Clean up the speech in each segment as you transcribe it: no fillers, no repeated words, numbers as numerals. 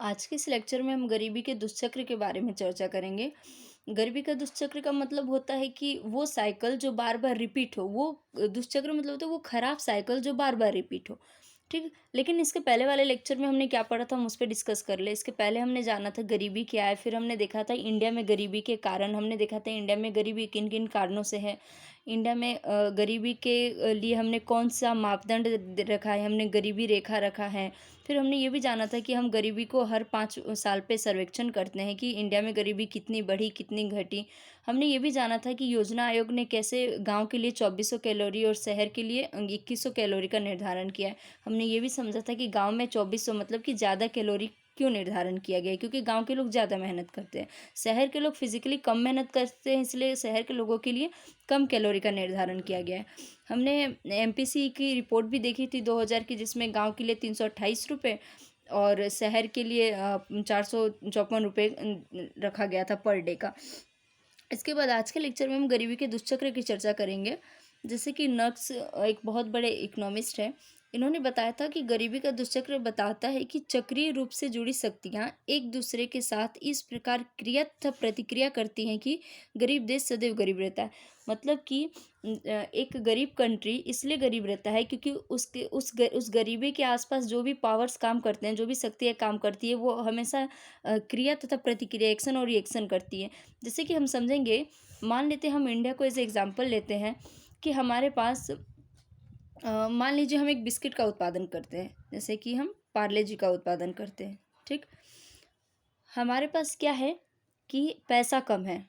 आज के इस लेक्चर में हम गरीबी के दुष्चक्र के बारे में चर्चा करेंगे। गरीबी का दुष्चक्र का मतलब होता है कि वो साइकिल जो बार-बार रिपीट हो, वो दुष्चक्र मतलब होता है वो खराब साइकिल जो बार-बार रिपीट हो, ठीक? लेकिन इसके पहले वाले लेक्चर में हमने क्या पढ़ा था हम उस पे डिस्कस कर लें। इसके पहले हमने जाना था गरीबी क्या है, फिर हमने देखा था इंडिया में गरीबी के कारण, हमने देखा था इंडिया में गरीबी किन-किन कारणों से है। इंडिया में गरीबी के लिए हमने कौन-सा मापदंड रखा है, हमने गरीबी रेखा रखा है। फिर हमने ये भी जाना था कि हम गरीबी को हर 5 साल पे सर्वेक्षण करते हैं कि इंडिया में गरीबी कितनी बढ़ी, कितनी घटी। हमने ये भी जाना था कि योजना आयोग ने कैसे गाँव के लिए 2400 कैलोरी और शहर के लिए 2100 कैलोरी का निर्धारण किया है। हमने ये भी समझा था कि गाँव में 2400 मतलब कि ज़्यादा कैलोरी क्यों निर्धारण किया गया है, क्योंकि गाँव के लोग ज़्यादा मेहनत करते हैं। शहर के लोग फिज़िकली कम मेहनत करते हैं, इसलिए शहर के लोगों के लिए कम कैलोरी का निर्धारण किया गया है। हमने एमपीसी की रिपोर्ट भी देखी थी 2000 की, जिसमें गाँव के लिए 328 रुपये और शहर के लिए 454 रुपये रखा गया था पर डे का। इसके बाद आज के लेक्चर में हम गरीबी के दुष्चक्र की चर्चा करेंगे। जैसे कि नक्स एक बहुत बड़े इकोनॉमिस्ट हैं। इन्होंने बताया था कि गरीबी का दुष्चक्र बताता है कि चक्रीय रूप से जुड़ी शक्तियाँ एक दूसरे के साथ इस प्रकार क्रिया तथा प्रतिक्रिया करती हैं कि गरीब देश सदैव गरीब रहता है। मतलब कि एक गरीब कंट्री इसलिए गरीब रहता है क्योंकि उस गरीबी के आसपास जो भी पावर्स काम करते हैं, जो भी शक्तियाँ काम करती है, वो हमेशा क्रिया तथा प्रतिक्रिया, एक्शन और रिएक्शन करती है। जैसे कि हम समझेंगे, मान लेते हैं हम इंडिया को एज एग्जांपल लेते हैं कि हमारे पास मान लीजिए हम एक बिस्किट का उत्पादन करते हैं, जैसे कि हम पार्ले जी का उत्पादन करते हैं, ठीक? हमारे पास क्या है कि पैसा कम है,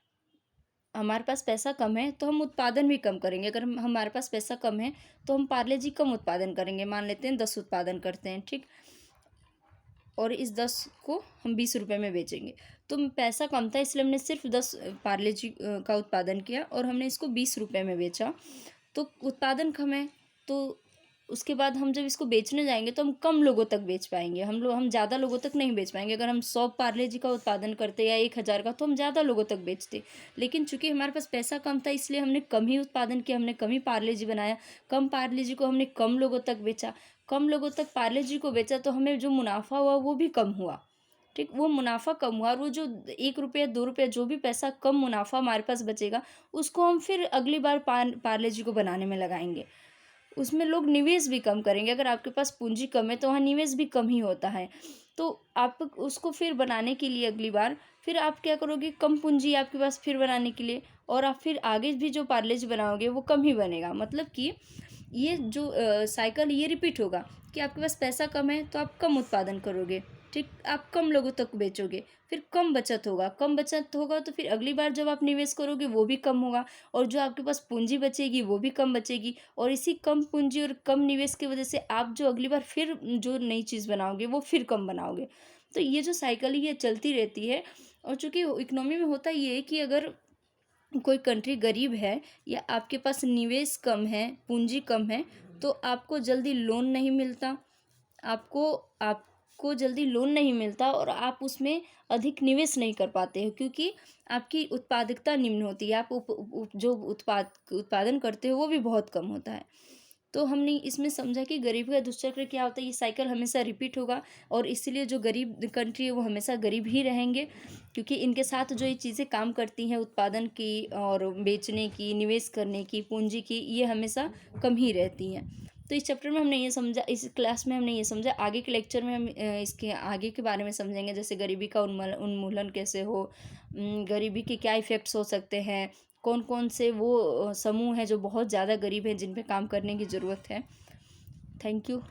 हमारे पास पैसा कम है तो हम उत्पादन भी कम करेंगे। अगर हमारे पास पैसा कम है तो हम पार्ले जी कम उत्पादन करेंगे। मान लेते हैं 10 उत्पादन करते हैं, ठीक? और इस 10 को हम 20 रुपये में बेचेंगे। तो पैसा कम था इसलिए हमने सिर्फ 10 पार्ले जी का उत्पादन किया और हमने इसको 20 रुपये में बेचा। तो उत्पादन कम है, तो उसके बाद हम जब इसको बेचने जाएंगे तो हम कम लोगों तक बेच पाएंगे। हम ज़्यादा लोगों तक नहीं बेच पाएंगे। अगर हम 100 पार्ले जी का उत्पादन करते या 1000 का, तो हम ज़्यादा लोगों तक बेचते। लेकिन चूंकि हमारे पास पैसा कम था इसलिए हमने कम ही उत्पादन किया, हमने कम ही पार्ले जी बनाया। कम पार्ले जी को हमने कम लोगों तक बेचा, कम लोगों तक पार्ले जी को बेचा, तो हमें जो मुनाफा हुआ वो भी कम हुआ, ठीक? वो मुनाफा कम हुआ और वो जो 1 रुपया 2 रुपया जो भी पैसा कम मुनाफा हमारे पास बचेगा, उसको हम फिर अगली बार पार्ले जी को बनाने में लगाएंगे। उसमें लोग निवेश भी कम करेंगे। अगर आपके पास पूंजी कम है तो वहाँ निवेश भी कम ही होता है। तो आप उसको फिर बनाने के लिए अगली बार फिर आप क्या करोगे, कम पूंजी आपके पास फिर बनाने के लिए, और आप फिर आगे भी जो पार्ले जी बनाओगे वो कम ही बनेगा। मतलब कि ये जो साइकिल ये रिपीट होगा कि आपके पास पैसा कम है तो आप कम उत्पादन करोगे, ठीक? आप कम लोगों तक बेचोगे, फिर कम बचत होगा तो फिर अगली बार जब आप निवेश करोगे वो भी कम होगा, और जो आपके पास पूंजी बचेगी वो भी कम बचेगी, और इसी कम पूंजी और कम निवेश की वजह से आप जो अगली बार फिर जो नई चीज़ बनाओगे वो फिर कम बनाओगे। तो ये जो साइकिल है ये चलती रहती है। और चूँकि इकोनॉमी में होता ये है कि अगर कोई कंट्री गरीब है या आपके पास निवेश कम है, पूंजी कम है, तो आपको जल्दी लोन नहीं मिलता, आपको आपको जल्दी लोन नहीं मिलता और आप उसमें अधिक निवेश नहीं कर पाते हो, क्योंकि आपकी उत्पादकता निम्न होती है। आप जो उत्पादन करते हो वो भी बहुत कम होता है। तो हमने इसमें समझा कि गरीबी का दुष्चक्र क्या होता है, ये साइकिल हमेशा रिपीट होगा और इसीलिए जो गरीब कंट्री है वो हमेशा गरीब ही रहेंगे, क्योंकि इनके साथ जो ये चीज़ें काम करती हैं उत्पादन की और बेचने की, निवेश करने की, पूंजी की, ये हमेशा कम ही रहती हैं। तो इस चैप्टर में हमने ये समझा, इस क्लास में हमने ये समझा। आगे के लेक्चर में हम इसके आगे के बारे में समझेंगे, जैसे गरीबी का उन्मूलन कैसे हो, गरीबी के क्या इफ़ेक्ट्स हो सकते हैं, कौन कौन से वो समूह हैं जो बहुत ज़्यादा गरीब हैं जिन पे काम करने की ज़रूरत है। Thank you.